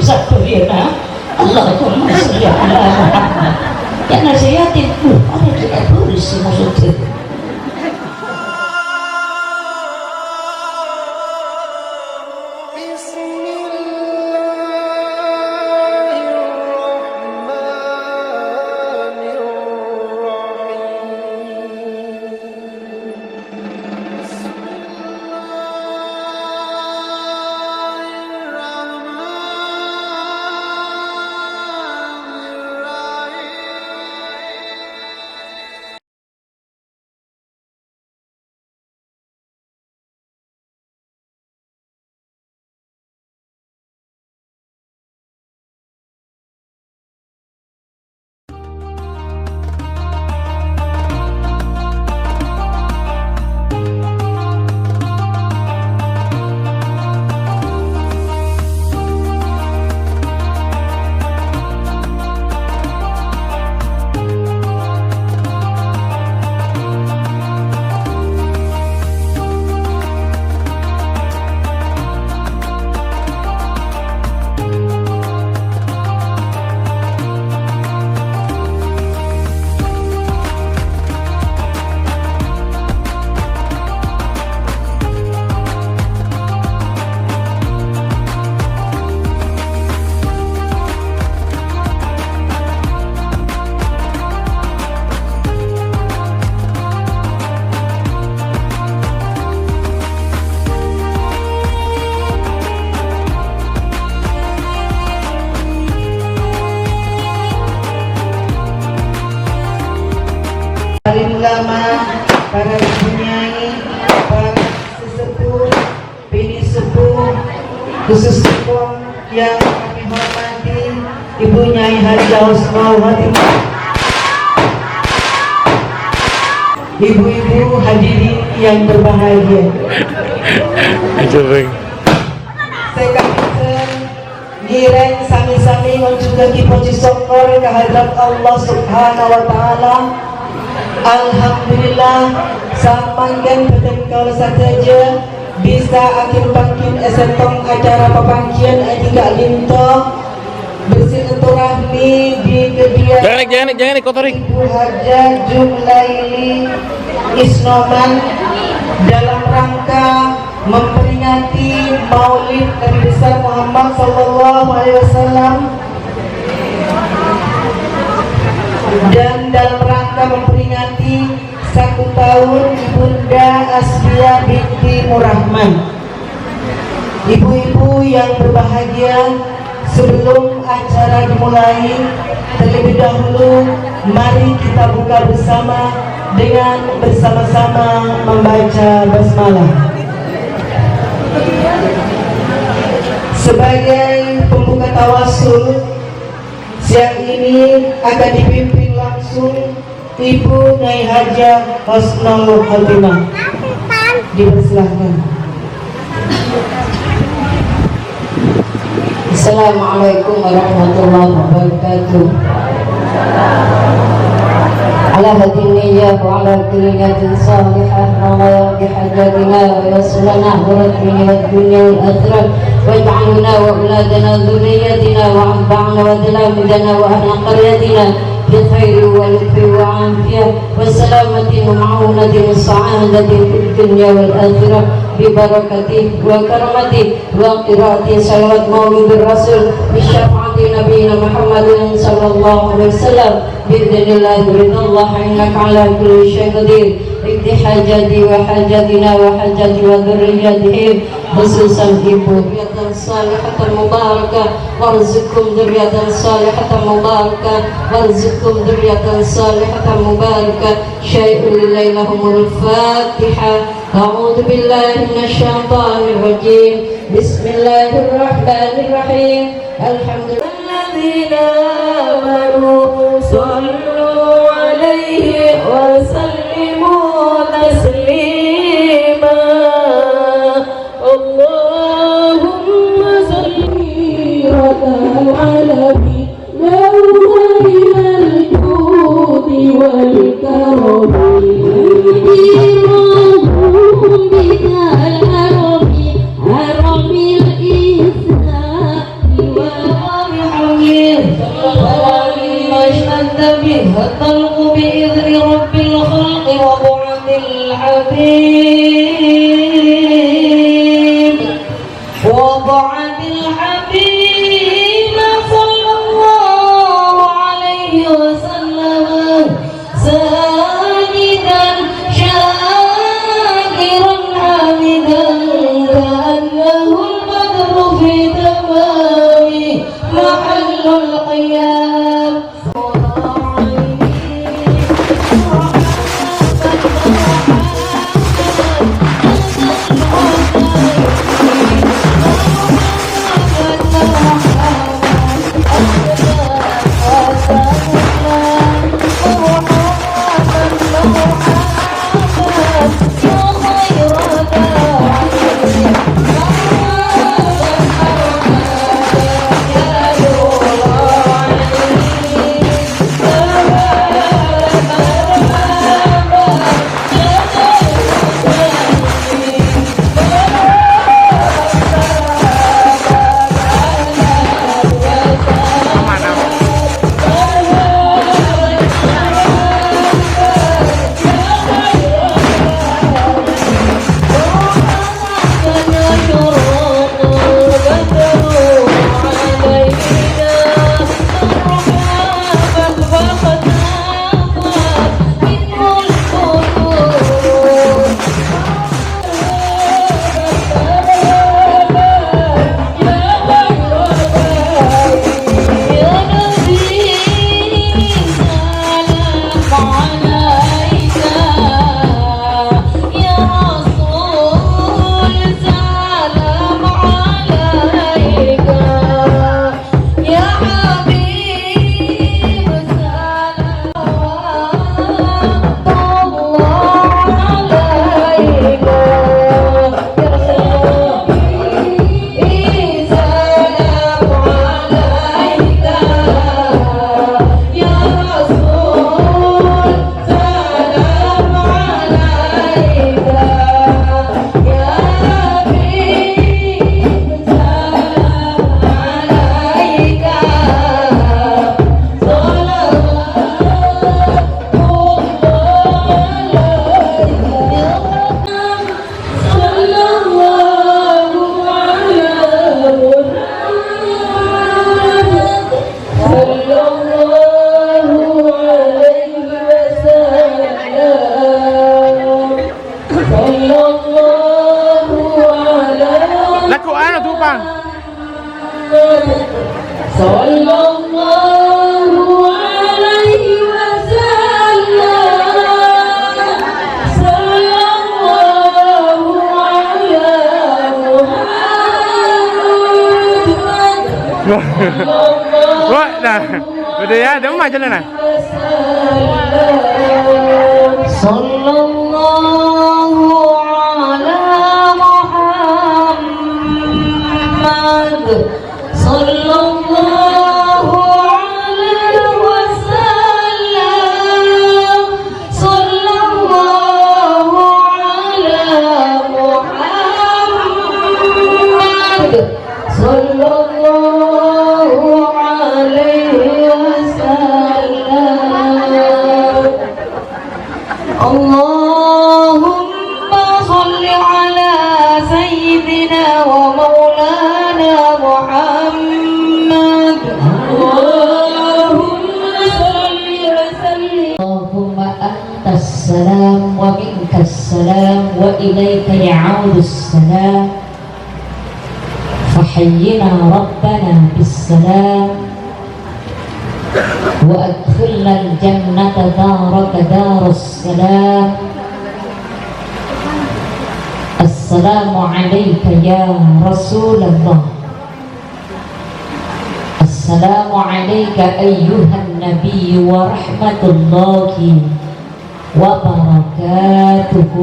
sabirina Allahumma sholli ala Muhammad. Ya nasihatin ada tidak tulis maksudnya. Ulama, para ibu nyai, para sesepuh, bini sepuh, khusus sepuh yang kami hormati, Ibu Nyai Hajah Husnul Khotimah, ibu-ibu hadirin yang berbahagia. Saya katakan gireng sami-sami juga puji syukur kehadrat Allah Subhanahu wa taala. Alhamdulillah samangkan betul saja bisa akhir pangkin esetong acara pepangkian tiga linto bersilaturahmi di kediaman jangan dikotori Ibu Hajah Jumlaili Isnoman dalam rangka memperingati Maulid Nabi besar Muhammad sallallahu alaihi wasallam dan dalam rangka memperingati 1 tahun Bunda Asbia binti Murrahman. Ibu-ibu yang berbahagia, sebelum acara dimulai, terlebih dahulu mari kita buka bersama dengan bersama-sama membaca basmalah. Sebagai pembuka tawasul, siang ini akan dipimpin langsung Ibu Nyai Hajah Husnul Khotimah. Dipersilahkan. Assalamualaikum warahmatullahi wabarakatuh. Ala hadin niyyah wa ala kulli niyatin salihah wa ala bihajatina wa yaslana wa rabbina wa dunya wal akhirah waj'alna wa auladana dhurriyyatina wa anfa'na wa talamidana wa ahla qaryatina bi khairi wa lutfi wa afiyah wa salamatin wa ma'unatin wa sa'adatin fid dunya wal akhirah bi barakatihi wa karamatihi wa qiraati salawat maulid rasul bi syafaati nabiyina Muhammadin sallallahu alaihi wasallam bi'idznillah ridallah innaka ala kulli syai'in qadir ikti hajati wa hajatina wa hajati wa dzurriyyatihim khususan ibu dzurriyyatan salihatan mubarakah warzuqhum dzurriyyatan salihatan mubarakah warzuqhum dzurriyyatan salihatan mubarakah syai'ul lillailahumul fatihah. A'udzu billahi minasyaitonir rajim. Bismillahirrahmanirrahim. Alhamdulilladzina amanu sallu alaihi wa sallimu taslima. Allahumma salli ala nawwalil judi wal karami. Harami al-Islam wa بالحبيب وبعد الحبيب صلى الله عليه وسلم ساجدا شاكرا حامدا كأنه البدر في تمام محل القيام Rồi, udah ya, udah mau jalan nah. Sallallahu ala Muhammad sallallahu alaihi wasallam sallallahu ala Muhammad sallallahu alaihi wasallam. Allahumma salli ala sayyidina wa maulana Muhammad. Allahumma salli wa sallim. Allahumma antas salam wa minkas salam wa ilayka ya'udus salam. فحينا ربنا بالسلام وأدخلنا الجنة دارك دار السلام. السلام عليك يا رسول الله. السلام عليك أيها النبي ورحمة الله وبركاته.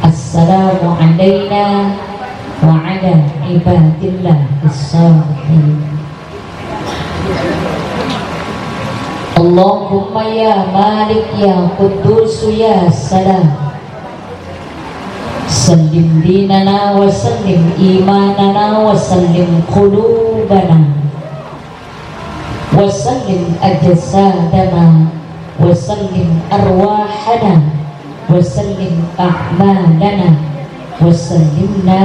السلام علينا وعلى عباد الله الصالحين. Allahumma ya Malik ya Quddus ya Salam, sallim dinana wa sallim imanana wa sallim qulubana wa sallim ajsadana wa sallim arwahana وسلم أعمالنا وسلمنا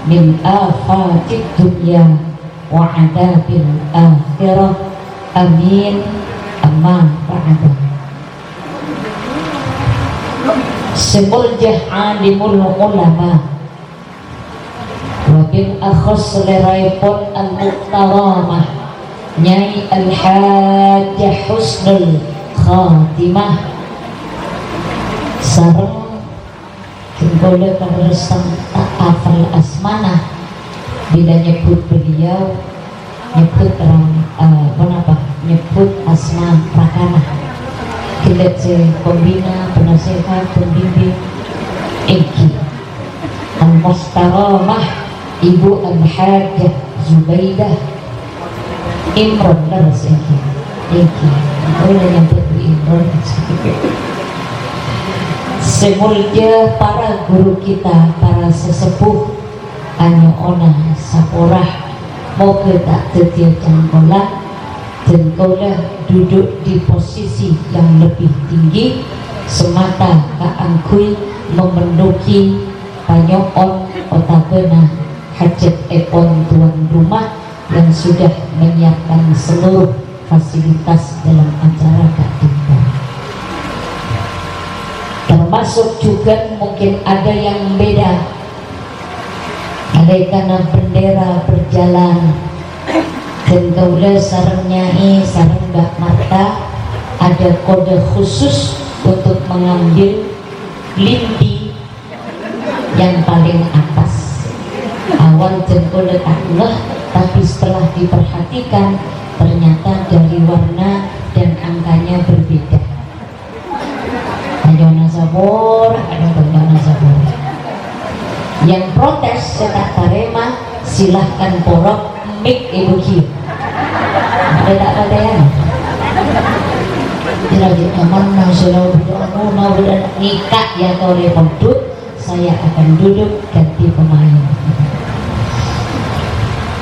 من آفات الدنيا وعذاب الآخرة آمين. أما بعد. Semuljah alimul ulama wabil akhas leraipun al-muqtaramah Nyai al-hajjah husnul khatimah sareng jengkole keresang tak hafal asmanah bila nyebut beliau nyebut nyebut asma prakana tidak pembina, penasehat, pembimbing Eki Al-Mustaramah Ibu Al-Hajjah Zubaidah Imron Laras Eki boleh nyebut Imron. Semulja para guru kita, para sesepuh Anyo Ona Saporah moga tak tetia cangkola dan kaulah duduk di posisi yang lebih tinggi semata kaangkui memenuhi panyoon otabena hajat epon tuan rumah yang sudah menyiapkan seluruh fasilitas dalam acara kita. Termasuk juga mungkin ada yang beda, ada karena bendera berjalan dan kaulah sareng Nyai sareng Mbak Marta ada kode khusus untuk mengambil linti yang paling atas. Awal jengkol Allah, tapi setelah diperhatikan ternyata dari warna dan angkanya berbeda. Ada nasabor, ada nasabor. Yang protes saya tak terima, silahkan porok mik ibu kieu. Ada ada ya. Tidak aman nasional berdoa nikah ya kau repot. Saya akan duduk ganti pemain.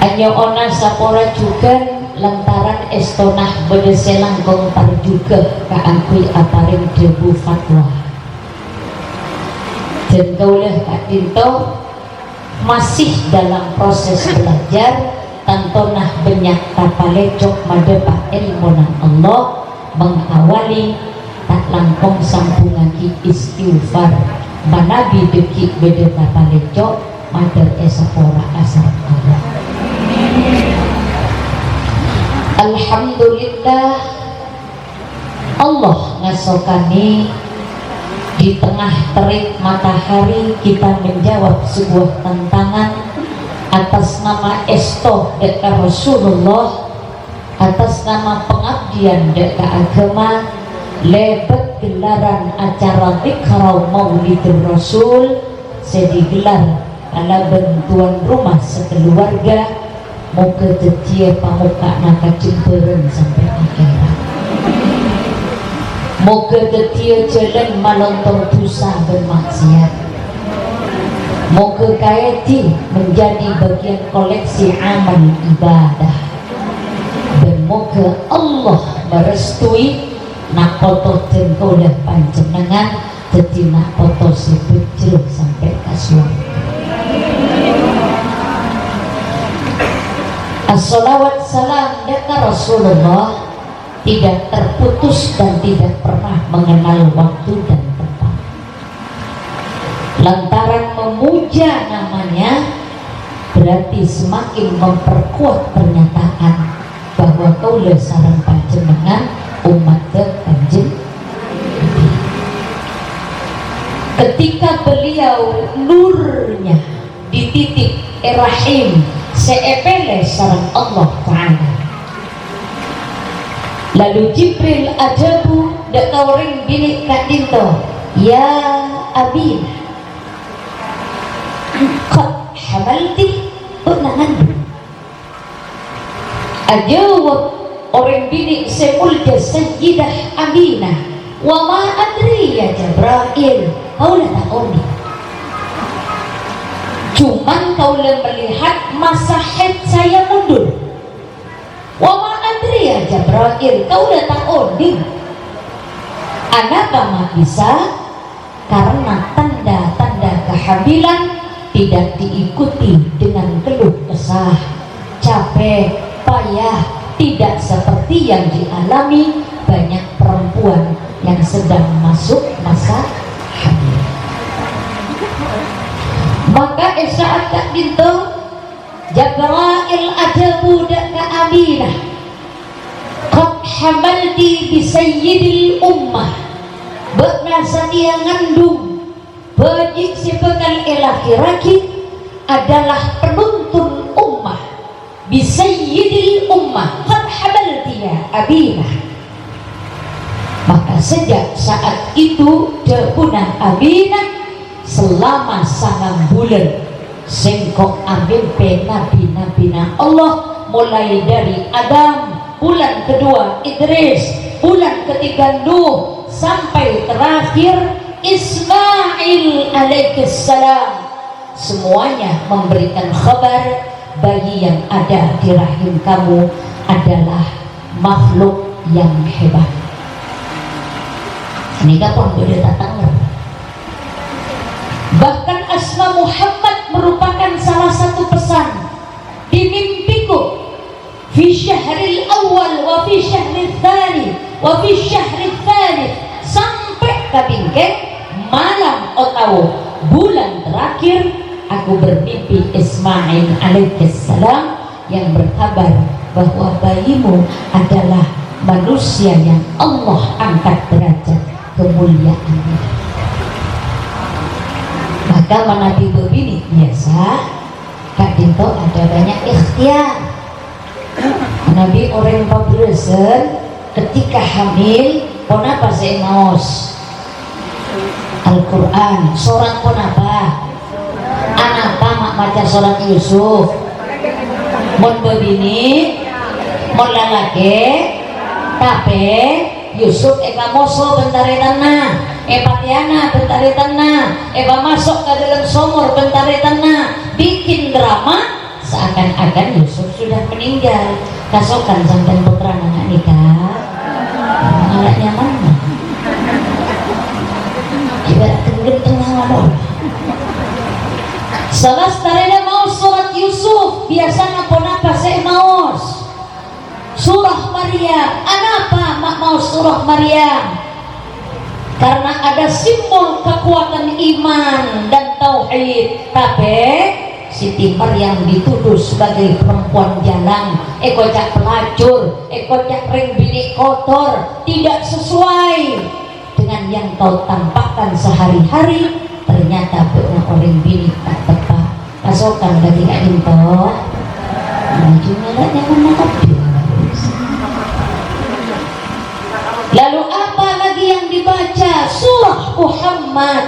Anyo Ona Sapora juga lantaran estonah bedeselang kongtar juga kaangkui aparing debu fatwa. Dan kaulah Kak Dinto masih dalam proses belajar tantonah banyak tapalecok madepa ilmu Allah mengawali tak langkong sambungan istighfar manabi dekik bede tapalecok mader esapora asal Allah. Alhamdulillah Allah ngasokani di tengah terik matahari kita menjawab sebuah tantangan atas nama esto deka Rasulullah, atas nama pengabdian deka agama lebet gelaran acara zikrau maulidur Rasul saya digelar ala bantuan rumah sekeluarga moga tetia pamuka naka jemperan sampai akhirat. Moga tetia jalan malontong dosa bermaksiat. Moga kaiti menjadi bagian koleksi amal ibadah. Dan moga Allah merestui nak foto tengkolah panjenengan jadi nak foto sebejruk sampai ke surga. As-salawat salam deka Rasulullah tidak terputus dan tidak pernah mengenal waktu dan tempat. Lantaran memuja namanya berarti semakin memperkuat pernyataan bahwa kaulah sareng panjenengan umat Kanjeng. Ketika beliau nurnya dititip Rahim seepele sareng Allah Ta'ala, lalu Jibril ajabu dak kauring bini Kak Dinto, ya Abin qad hamalti unangan. Ajawab orang bini semulja Sayyidah Aminah, wa ma adri ya Jibril, kaulah tak oni, cuman kaulah melihat masa haid saya mundur. Wa ma adri ya Jibril, kaulah tak oni, anak mah bisa tidak diikuti dengan keluh kesah, capek, payah, tidak seperti yang dialami banyak perempuan yang sedang masuk masa hamil. Maka saat Kak Dinto Jabrail ada budak Kak Aminah, qad hamalti bi sayyidil ummah, berasa dia ngandung bagi si bekal laki-laki adalah penuntun ummah, bi sayyidil ummah, qad hamalti ya Aminah. Maka sejak saat itu depunah Aminah selama 9 bulan sengkok ambil nabi-nabi Allah, mulai dari Adam, bulan kedua Idris, bulan ketiga Nuh, sampai terakhir Ismail alaihissalam. Semuanya memberikan kabar bayi yang ada di rahim kamu adalah makhluk yang hebat. Ini kapan boleh datang? Bahkan asma Muhammad merupakan salah satu pesan di mimpiku, fi syahril awal wa fi syahril tsani wa fi syahril tsalits, sampai kabingkeng malam atau bulan terakhir aku bermimpi Ismail alaihissalam yang berkabar bahwa bayimu adalah manusia yang Allah angkat derajat kemuliaannya. Maka Nabi berbini biasa Kak Dinto ada banyak ikhtiar. Nabi orang pabresan ketika hamil ponapa saya maos Al-Quran, surat ponapa anapa mak baca surat Yusuf, mon berbini mon lalake tapi Yusuf eka moso bentare tanah, Patiana bentare tanah, masuk ke dalam sumur bentare tanah, bikin drama seakan-akan Yusuf sudah meninggal. Kasokan sampai putra anak nikah, anaknya mana? Ibarat tenggel tengah wadon. Salas tarena mau surat Yusuf, biasanya ponapa saya maos surah Maryam. Anapa mak mau surah Maryam? Karena ada simbol kekuatan iman dan tauhid. Tapi Siti Maryam dituduh sebagai perempuan jalang, ekocak pelacur, ekocak ring binik kotor, tidak sesuai dengan yang kau tampakkan sehari-hari. Ternyata benar orang binik tak tepat. Kasokan lagi Kak Dinto, jualannya kan kopi. Lalu apa lagi yang dibaca? Surah Muhammad.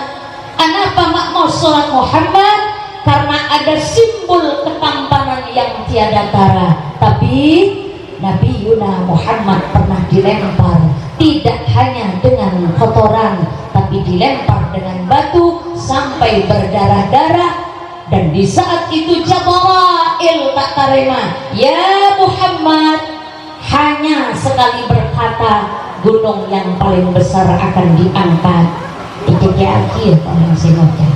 Kenapa mak mau surah Muhammad? Karena ada simbol ketampanan yang tiada tara. Tapi Nabi Yuna Muhammad pernah dilempar, tidak hanya dengan kotoran, tapi dilempar dengan batu sampai berdarah-darah. Dan di saat itu Jabrail tak terima. Ya Muhammad, hanya sekali berkata gunung yang paling besar akan diangkat. Iki akhir orang singoja.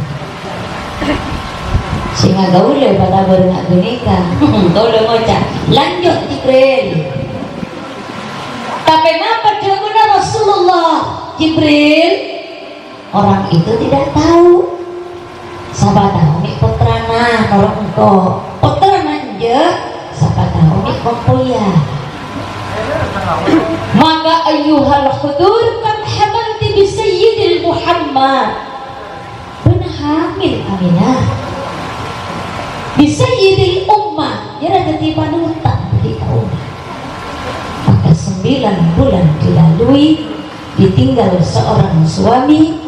Singa gaule pada berenang genika. Gaule ngoca. Lanjut Jibril. Tapi apa jawaban Rasulullah? Jibril, orang itu tidak tahu. Siapa tahu nih putrana orang engkau. Putrana je. Siapa tahu nih kompuya. Maka ayyuhal khudur kan hamalti bi sayyidil Muhammad, benar hamil Aminah bi sayyidil ummah, dia jadi panutan bagi kaum. Maka 9 bulan dilalui, ditinggal seorang suami.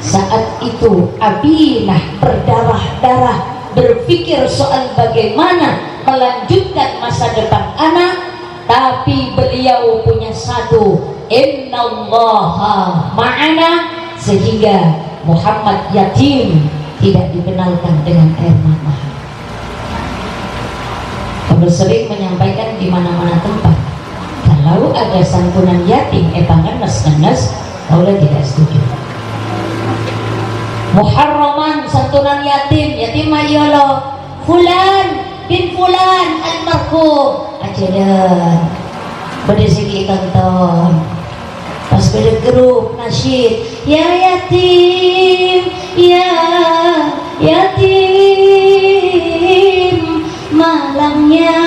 Saat itu Aminah berdarah-darah berpikir soal bagaimana melanjutkan masa depan anak. Tapi beliau punya satu, innallaha ma'ana, sehingga Muhammad yatim tidak dikenalkan dengan air mata. Kamu sering menyampaikan di mana-mana tempat, kalau ada santunan yatim, panganas, kaulah tidak setuju. Muharraman santunan yatim, yatim ayolo fulan bin fulan almarhum ajadan pada segi kanton pas pada grup nasyid ya yatim ya yatim malangnya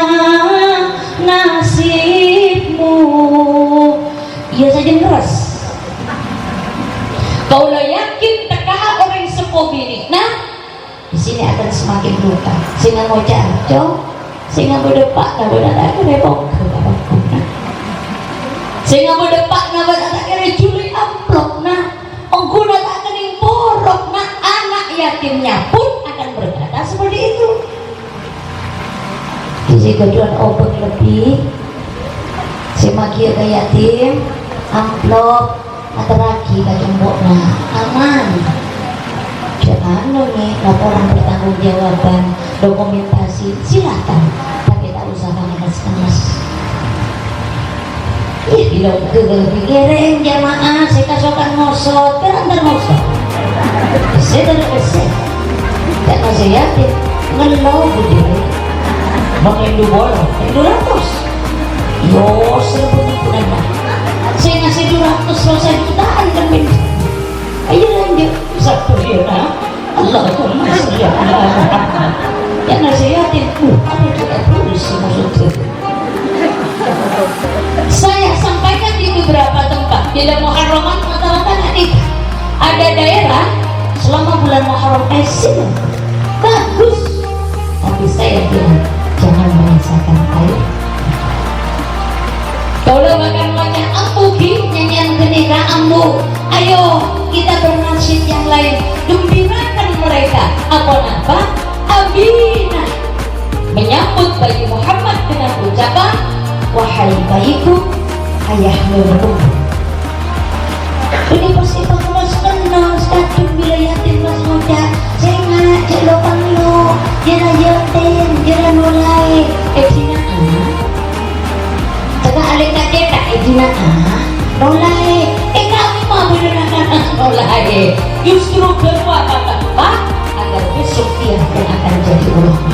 nasibmu ia saja keras kau lah yakin teka orang sepuh ini nah di sini akan semakin luka sehingga mau jatuh sehingga berdepak nah benar repot sehingga berdepak nah benar kira juli amplop nah pengguna tak kening porok nah anak yatimnya pun akan berkata seperti itu jadi keduan obat lebih semakin ke yatim amplop atau lagi kacembok nah aman jangan nih laporan pertanggungjawaban dokumentasi silakan tapi tak usah panas-panas ya bila kegereng jamaah saya kasokan ngosot terantar ngosot saya tak kesek karena saya yakin ngelau berdiri mengendu bolong mengendu ratus yo serbu punanya saya ngasih 200 selesai jutaan kan ayo lanjut satu dia Allahumma sholli ala Muhammad ya nasihatin ada juga polisi maksudnya saya sampaikan di beberapa tempat di Muharraman rata-rata nikah ada daerah selama bulan Muharram Aisyah bagus tapi saya bilang jangan menyisakan air kalau makan banyak ambu nyanyian kenika ambu ayo kita bernasib yang lain gembirakan mereka apa Aminah menyambut bayi Muhammad dengan ucapan wahai bayiku ayah menunggu ini pasti pakulas kenal status bila yatim mas muda saya nggak celokan lo jera yatim jera mulai dina cakap alik tak cetak dina mulai kami mau menggunakan mulai justru kedua kata agar besok dia yang akan jadi ulama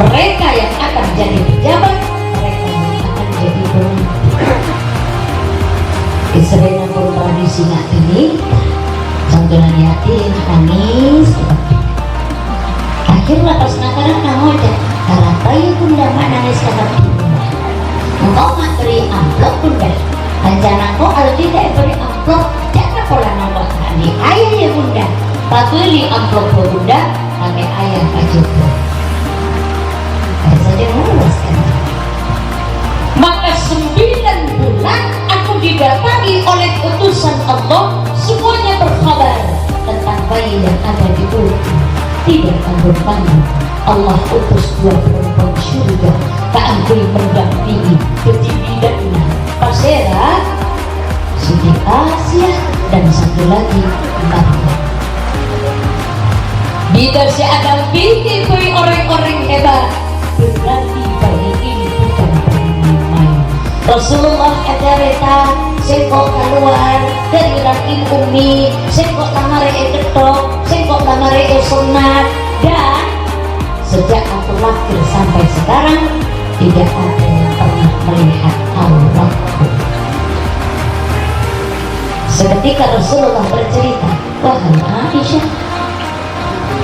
mereka yang akan jadi pejabat mereka yang akan jadi pemimpin keseringan pun tradisi nak ini santunan yatim nangis akhirnya pas nakaran nahoja karena bayi bunda mak nangis kakak bunda engkau mak beri amplop bunda rencanaku kalau tidak beri amplop jangan pola nombor tadi ayah ya bunda tak beli amplop ke bunda pakai ayah aja ada saja memuaskan maka 9 bulan aku didatangi oleh utusan Allah semuanya berkhabar tentang bayi yang ada di perutku tidak tanggung-tanggung Allah utus 2 perempuan syurga keangkui mendampingi ketidaknya Pasera Siti Asia dan satu lagi Maria dikasih ada bikin beri orang-orang hebat berarti bayi ini bukan bayi main Rasulullah ajareta sengkok keluar dari rahim umi sengkok lamare ketok sengkok lamare sunat dan sejak aku lahir sampai sekarang tidak ada yang pernah melihat auratku seketika Rasulullah bercerita wahai Aisyah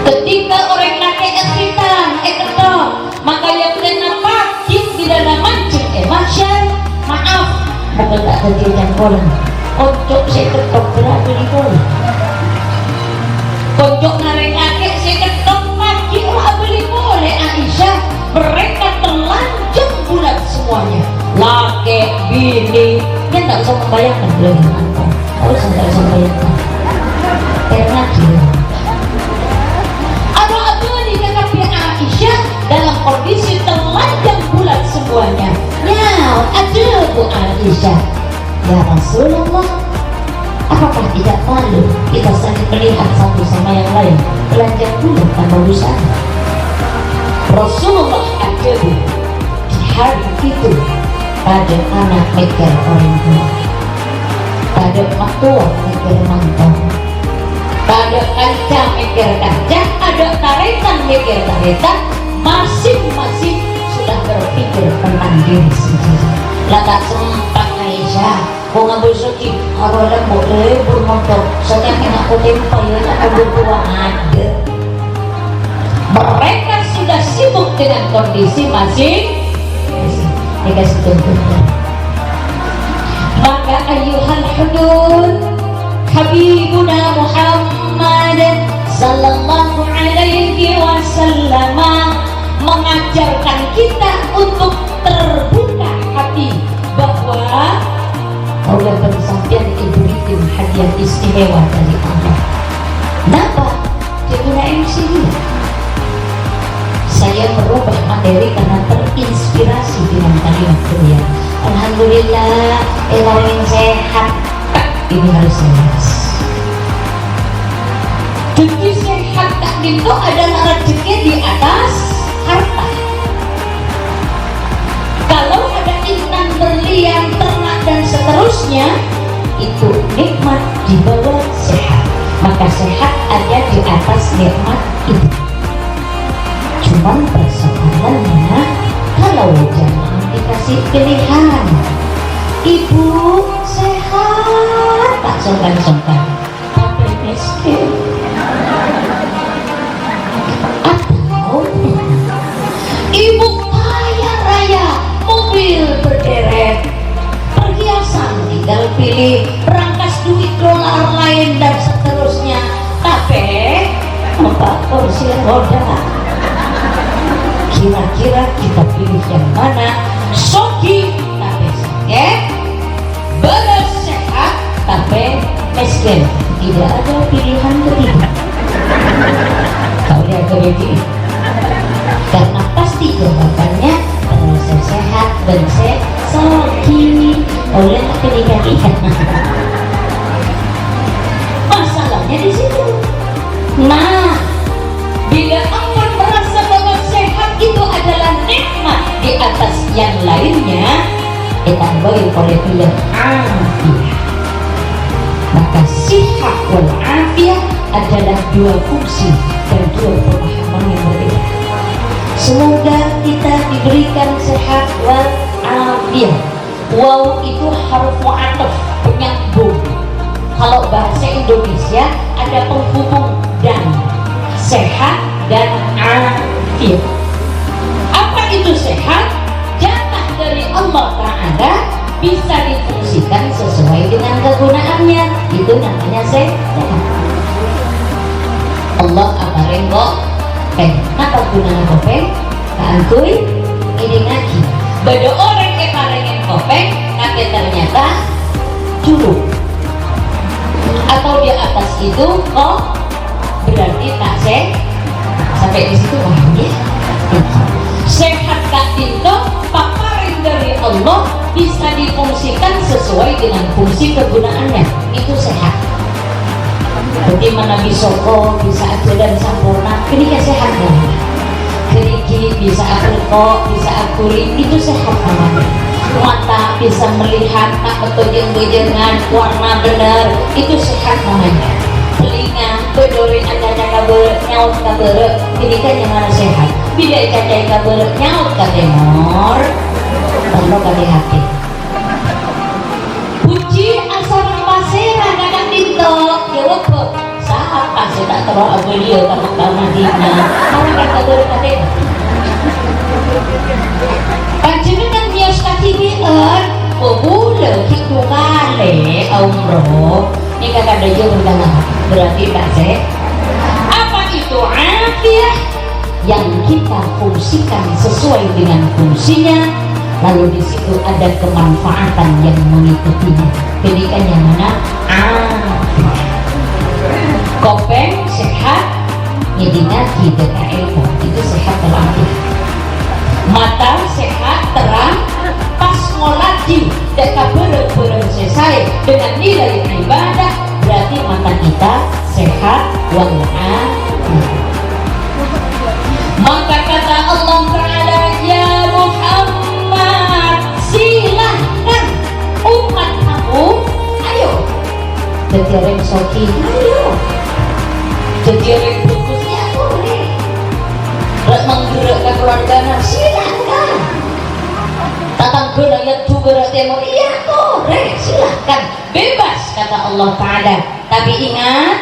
ketika orang laki eksitan ketok maka yang kena pakit di dalam mancing masyar maaf bukan tak kejadian bola kocok saya ketok berapa di bola kocok narik akek saya ketok pagi lah beli boleh Aisyah mereka telanjang bulat semuanya laki bini dia tak usah membayangkan belum tak usah membayangkan karena dia ada apa di kakak Aisyah dalam kondisi telanjang bulat semuanya ya ada Bu Aisyah ya Rasulullah apakah tidak malu kita saling melihat satu sama yang lain telanjang bulat tanpa busana Rasulullah ada di hari itu pada anak mikir orang tua pada mak tua mikir mantau ada kanca mikir kanca, ada taretan mikir taretan, masing-masing sudah berpikir tentang diri sendiri. Lah tak sempat Aisyah, kau ngambil suci, kalau ada boleh bermotor, saya kena aku tempat ya, aku berdua ada. Mereka sudah sibuk dengan kondisi masing-masing. Dikasih tuntutan. Maka ayuhal hudud, Habibuna Muhammad sallallahu alaihi wasallam mengajarkan kita untuk terbuka hati bahwa Allah bersampaian diberikan hadiah istimewa dari Allah. Kenapa? Dia punya MC dia. Saya merubah materi karena terinspirasi dengan kalimat beliau. Alhamdulillah, yang sehat. Ini harus jelas. Rezeki sehat tak itu adalah rezeki di atas harta. Kalau ada intan, berlian, ternak dan seterusnya, itu nikmat di bawah sehat. Maka sehat ada di atas nikmat itu. Cuman persoalannya, kalau jangan dikasih pilihan, ibu sehat tak songkan-songkan, tapi miskin. Atau ibu kaya raya, mobil berderet, perhiasan tinggal pilih, perangkas duit dolar lain dan seterusnya, tapi apa kursi roda. Kira-kira kita pilih yang mana? Sogi tapi sakit, beres sehat tapi miskin. Tidak ada pilihan ketiga. Kau lihat begini, karena pasti jawabannya terasa sehat dan sogi. Oleh ketiga-tiga. Masalahnya di situ. Nah, bila ampun merasa bahwa sehat itu adalah nikmat di atas yang lainnya, kita boleh pilih afiah. Maka sihat wal afiah adalah dua fungsi dan dua pemahaman yang berbeda. Semoga kita diberikan sehat wal afiah. Waw itu haruf mu'athaf, penyambung. Kalau bahasa Indonesia ada penghubung dan sehat dan afiat. Apa itu sehat? Jatah dari Allah Ta'ala bisa difungsikan sesuai dengan kegunaannya. Itu namanya sehat. Allah apareng kok apa gunanya kopeng? Kangkui ini ngaji. Bada orang keparengin kopeng, tapi ternyata curug. Atau di atas itu kok berarti tak sehat. Sampai di situ bahagia. Sehat Kak Tinto, paparin dari Allah bisa difungsikan sesuai dengan fungsi kegunaannya. Itu sehat. Bagaimana bisoko bisa aja dan sempurna, ini sehat namanya. Keriki bisa apriko, bisa akuri, itu sehat namanya. Mata bisa melihat, tak betul-betul warna benar, itu sehat namanya. Telinga bedori anda kabar nyaut kabar, ini kan yang mana sehat. Bila ikan kabar nyaut katemor, perlu kali hati. Puji asal pasera kadang Tinto jawab kok saat pasir tak terlalu abeliau tak kamadina orang kata berkata panjenengan bias katibian boleh hidup kali umroh ini kata dia berkata berarti tak sih apa itu afiah yang kita fungsikan sesuai dengan fungsinya, lalu di situ ada kemanfaatan yang mengikutinya. Pilihkan yang mana? Kopeng sehat, jadinya di ilmu itu sehat terlatih. Mata sehat terang, pas ngolati deka bereng selesai dengan nilai ibadah, berarti mata kita sehat walafiat. Maka kata Allah Ta'ala, ya Muhammad, silahkan umat aku, ayo. Kejareng soki, ayo. jadi orang bagusnya boleh lek menggerakkan keluarganya silakan tatang rakyat juga timur iya boleh silakan bebas kata Allah Ta'ala tapi ingat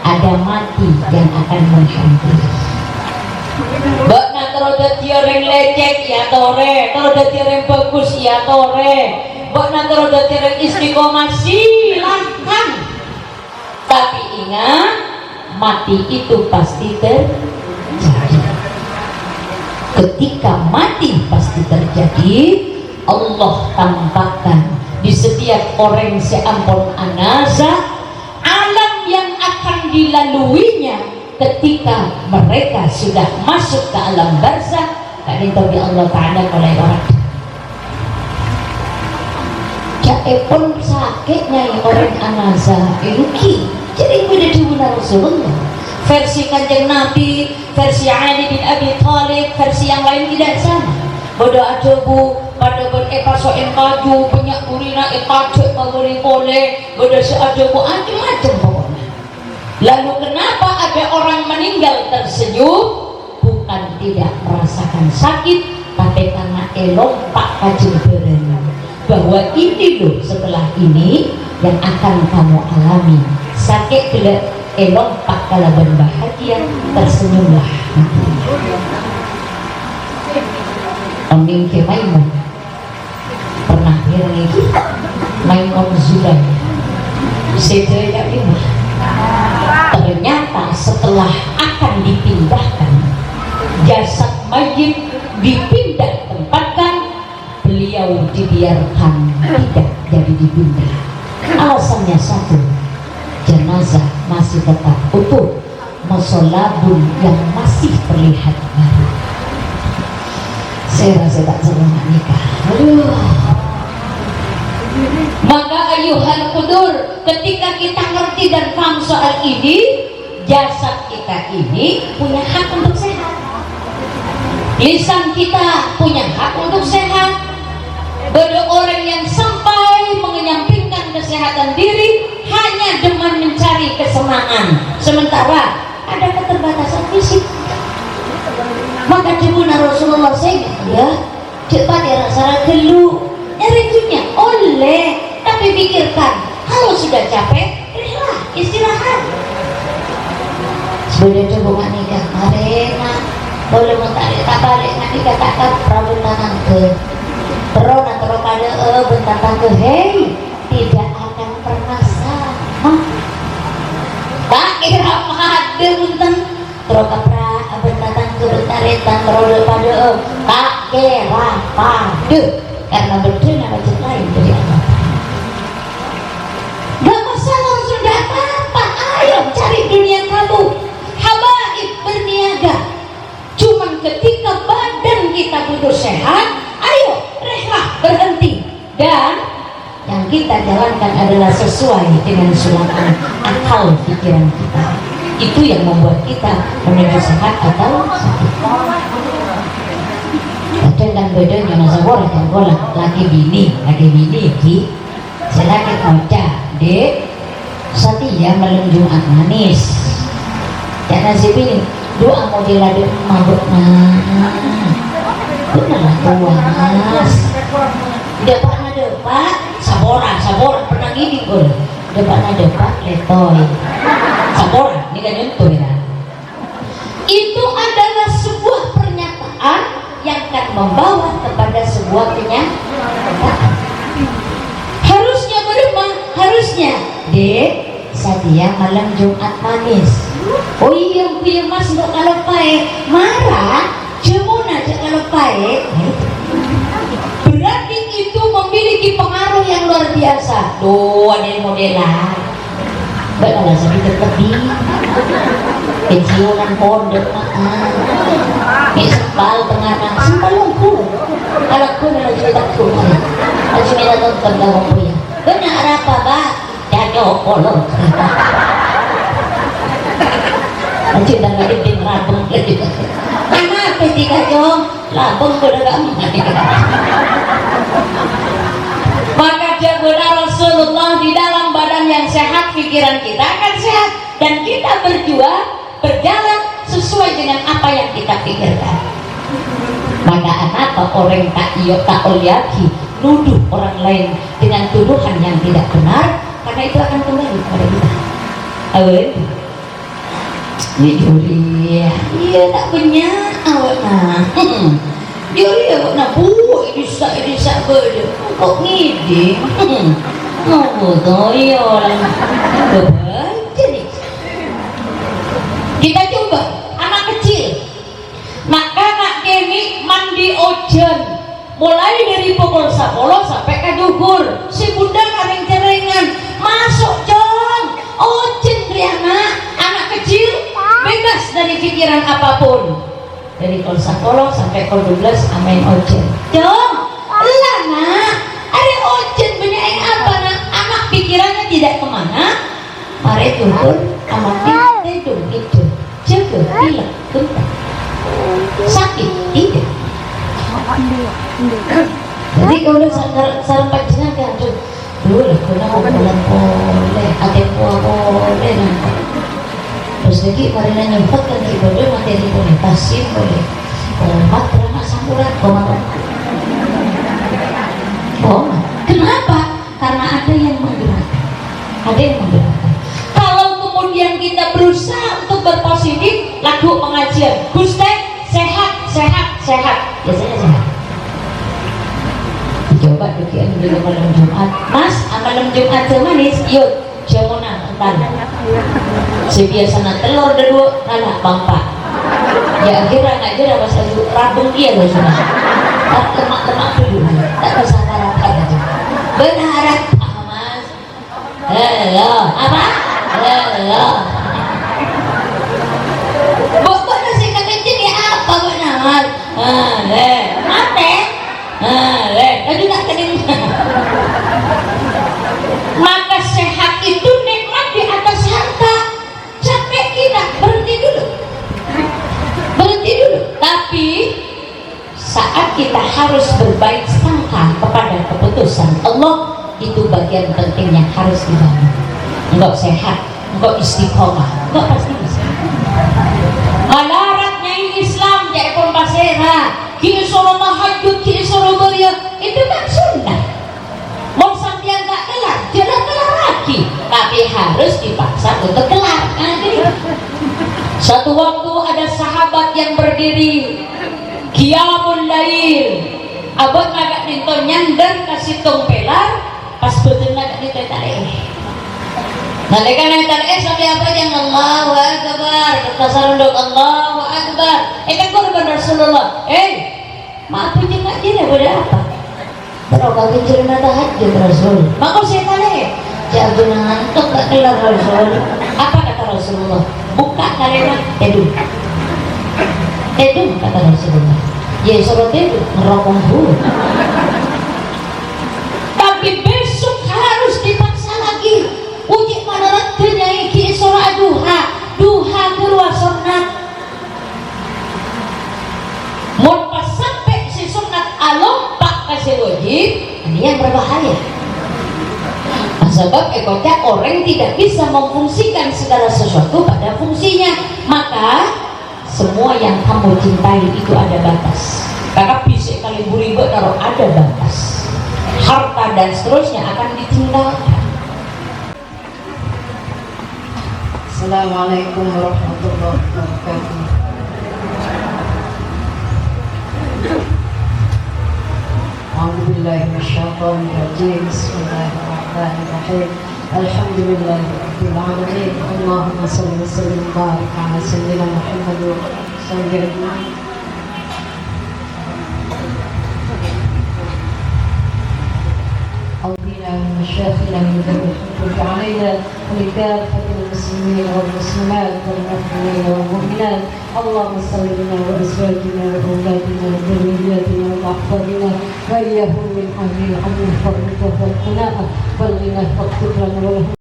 ada mati yang akan menghampiri mbak nak terus dadi orang lecek ya tore terus dadi orang bagus ya tore mbak nak terus dadi orang istiqomah silakan tapi ingat mati itu pasti terjadi ketika mati pasti terjadi Allah tampakkan di setiap orang seampun anasa alam yang akan dilaluinya ketika mereka sudah masuk ke alam barzakh kadang tahu Allah Ta'ala oleh orang pun sakitnya orang anasa iluki jadi beda dengan Rasulullah versi Kanjeng Nabi versi Ali bin Abi Thalib versi yang lain tidak sama bodoh aja bu pada berpasokin kaju banyak urina kaju paburi boleh bodoh seaja bu macam-macam pokoknya lalu kenapa ada orang meninggal tersenyum bukan tidak merasakan sakit tapi karena elompak kaju berani bahwa ini loh setelah ini yang akan kamu alami sakit gelap elompak kalau berbahagia tersenyumlah Oming ke Maimun pernah bilang kita Maimun Zulay sedaya lima ternyata setelah akan dipindahkan jasad mayit dipindah tempatkan beliau dibiarkan tidak jadi dipindah alasannya satu jenazah masih tetap utuh masolabun yang masih terlihat baru saya rasa tak selamat nikah maka ayuhal kudur ketika kita ngerti dan paham soal ini jasad kita ini punya hak untuk sehat lisan kita punya hak untuk sehat ada orang yang sampai mengenyampingkan kesehatan diri hanya dengan mencari kesenangan sementara ada keterbatasan fisik maka jebuna Rasulullah saya ya cepat ya rasa gelu nyerinya oleh tapi pikirkan kalau sudah capek rela istirahat sudah coba nikah karena boleh mencari tak balik nanti katakan prabentangan ke terona terus pada bentangan ke hei tidak akan pernah sama tak kira ada buntan terus kapra bentangan ke bentaretan terus pada tak kira pada karena betul nama lain dari Allah gak masalah sudah apa-apa ayo cari dunia kamu habaib berniaga cuman ketika badan kita butuh sehat ayo rela berhenti dan yang kita jalankan adalah sesuai dengan sunnah akal pikiran kita itu yang membuat kita menuju sehat atau sakit dan bedanya masa boleh kan boleh laki bini ki selaki moca dek setia malam Jumat manis dan nasib ini doa model ada mabuk benar tua mas depan ada pak sabora pernah gini gue depan ada pak letoy sabora ini kan nyentuh ya itu adalah sebuah pernyataan yang akan membawa kepada sebuah kenyataan harusnya beremah harusnya dek setia malam Jumat manis oh iya mas untuk kalau baik marah cuma aja kalau baik berarti itu memiliki pengaruh yang luar biasa tuh ada modelan bakal sedikit lebih pensiunan pondok sempal tengah sempal lungku kalau aku memang cerita kurma aku minta tonton gawang punya benar apa pak jatuh kolong aku dah gak izin rabung lagi kenapa sih kacau labung udah gak maka jagolah Rasulullah di dalam badan yang sehat pikiran kita akan sehat dan kita berjalan sesuai dengan apa yang kita pikirkan. Maka apa orang tak lagi nuduh orang lain dengan tuduhan yang tidak benar, karena itu akan kembali kepada kita. Awet, juri, iya tak punya awet nah, juri awet nah bu, ini sak berde, kok ngide, oh toyo orang, baca nih. Kita coba anak kecil, nak kemi mandi ojen, mulai dari pukul 10 sampai ke duhur, si bunda karing cerengan, masuk jong, ojen triana, anak kecil bebas dari pikiran apapun, dari pukul 10 sampai pukul 12 amain ojen, jong, lana, ada ojen banyak yang apa nak, anak pikirannya tidak kemana, mari duhur, amat tidur itu, jaga, hilang, gempa. Sakit tidak. Jadi kalau sarang pacinan kan tuh dulu lah kena bulan boleh, ada boleh nanti. Terus lagi marilah nyempat kan di boleh materi boleh, pasif boleh, omat ramah sampuran, omat. Kenapa? Karena ada yang menggerakkan. Kalau kemudian kita berusaha untuk berpositif, lagu pengajian, Gusti sehat, biasanya sehat. Coba bikin di malam Jumat, Mas, malam Jumat manis, yuk, jamuna entar. Sebiasana telur dulu, anak bangpa. Ya akhirnya ngajar apa saja rabung dia loh sudah. Lemak dulu, tak usah harapan aja. Berharap, Mas. Halo, apa? Halo. Bapak nasi kecil ya apa buat nama? Mate, tadi tak kening. Maka sehat itu nikmat di atas harta. Sampai kita berhenti dulu. Tapi saat kita harus berbaik sangka kepada keputusan Allah, itu bagian penting yang harus dibangun. Enggak sehat, enggak istiqomah, enggak pasti bisa. Malaratnya Islam jadi pembasera, kini suruh tahajud, kini suruh beria, itu kan sunnah. Mau sampai nggak kelar, jangan kelar lagi, tapi harus dipaksa untuk kelar. Satu waktu ada sahabat yang berdiri qiyamul lail, abad agak dinto nyandar kasih tongpelar, pas betul agak dinto tarik. Nalika nang tarik sampai apa yang Allahu Akbar, kata sarunduk Allahu Akbar. Kan korban Rasulullah. Maaf punya nggak jadi boleh apa? Berokah cerita tahajud Rasul. Maka saya tanya, jangan ngantuk tak kelar Rasul. Apa kata Rasulullah? Buka kalena teduh kata Rasulullah. Ya suruh teduh ngerokok dulu. Tapi besok harus dipaksa lagi. Uji mana ternyai ki surah duha kedua sunat. Mau pas sampai si sunat alompak kasih wajib, ini yang berbahaya. Sebab ekotnya orang tidak bisa memfungsikan segala sesuatu pada fungsinya. Maka semua yang kamu cintai itu ada batas. Karena bisa kali beribu kalau ada batas, harta dan seterusnya akan ditinggalkan. Assalamualaikum warahmatullahi wabarakatuh. A'udzubillahi minasyaitonir rajim. Bismillahirrahmanirrahim. Alhamdulillahirabbil alamin. Allahumma shalli wa sallim wa barik ala sayyidina Muhammad wa sallam. أوصينا من مشايخنا من ذوي الحقوق علينا ولكافة المسلمين والمسلمات والمؤمنين والمؤمنات. اللهم صل لنا وأزواجنا وأولادنا وذرياتنا وأحفادنا وإياهم من أهل العدل والفقر والقناعة والغنى واغفر لنا ولهم.